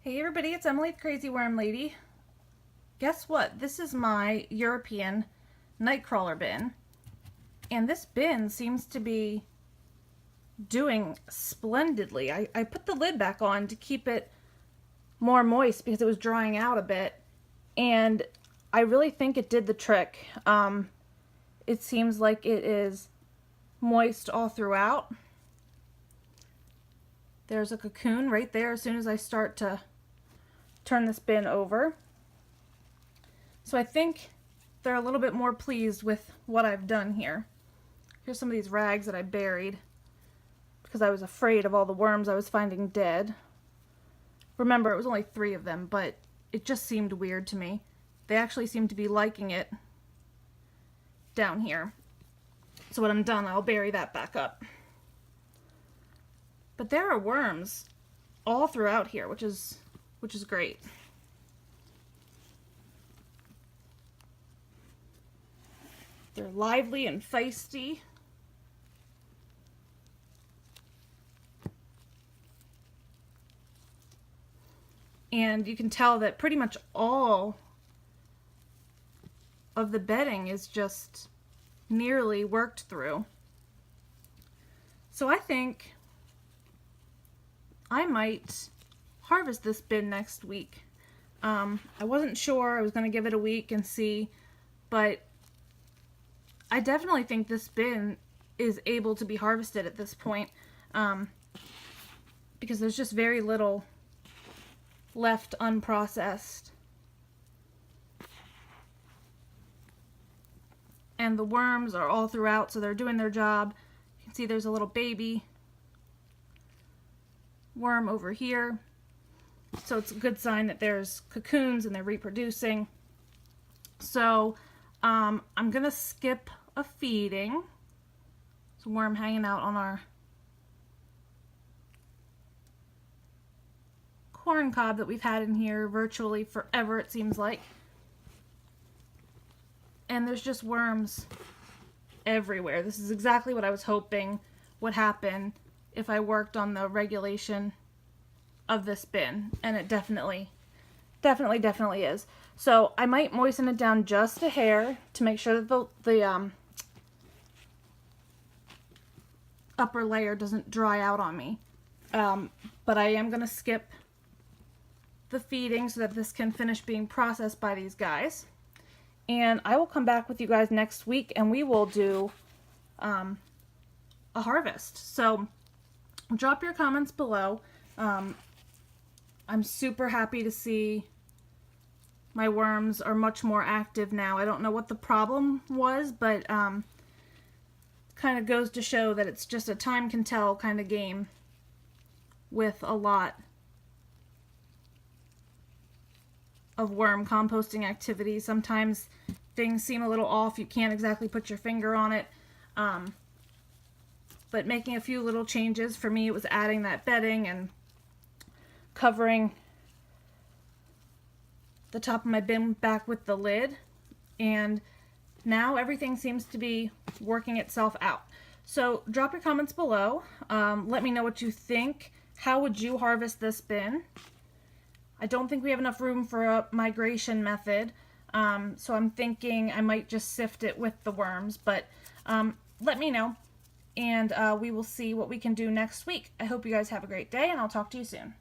Hey everybody, it's Emily the Crazy Worm Lady. Guess what? This is my European nightcrawler bin. And this bin seems to be doing splendidly. I put the lid back on to keep it more moist because it was drying out a bit. And I really think it did the trick. It seems like it is moist all throughout. There's a cocoon right there as soon as I start to turn this bin over. So I think they're a little bit more pleased with what I've done here. Here's some of these rags that I buried because I was afraid of all the worms I was finding dead. Remember, it was only 3 of them, but it just seemed weird to me. They actually seem to be liking it down here. So when I'm done, I'll bury that back up. But there are worms all throughout here, which is great. They're lively and feisty. And you can tell that pretty much all of the bedding is just nearly worked through. So I think I might harvest this bin next week. I wasn't sure. I was going to give it a week and see, but I definitely think this bin is able to be harvested at this point, because there's just very little left unprocessed. And the worms are all throughout, so they're doing their job. You can see there's a little baby worm over here. So it's a good sign that there's cocoons and they're reproducing. So I'm gonna skip a feeding. There's a worm hanging out on our corn cob that we've had in here virtually forever, it seems like. And there's just worms everywhere. This is exactly what I was hoping would happen if I worked on the regulation of this bin, and it definitely is. So I might moisten it down just a hair to make sure that the upper layer doesn't dry out on me. But I am gonna skip the feeding so that this can finish being processed by these guys. And I will come back with you guys next week and we will do a harvest. So drop your comments below. I'm super happy to see my worms are much more active now. I don't know what the problem was, but kind of goes to show that it's just a time can tell kind of game with a lot of worm composting activity. Sometimes things seem a little off. You can't exactly put your finger on it. But making a few little changes. For me, it was adding that bedding and covering the top of my bin back with the lid. And now everything seems to be working itself out. So drop your comments below. Let me know what you think. How would you harvest this bin? I don't think we have enough room for a migration method. So I'm thinking I might just sift it with the worms. But let me know. And we will see what we can do next week. I hope you guys have a great day, and I'll talk to you soon.